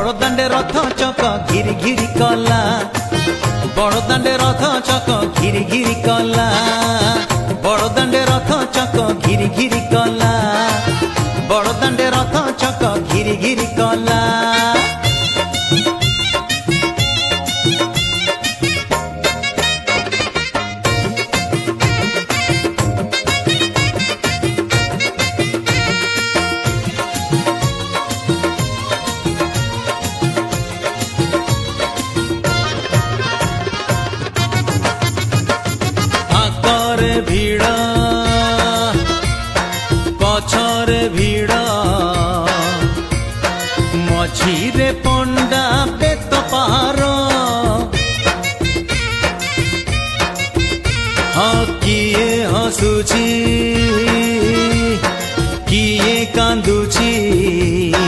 बड़दाण्डे रथ चक घिरी घिरी कला बड़दाण्डे रथ चक घिरी घिरी कला बड़दाण्डे रथ चक घिरी घिरी कला बड़दाण्डे रथ चक घिरी घिरी कला भीड़ पछरे भीड़ मझीरे पंडा बेत पार हाँ किए हसुची किए कांदुची।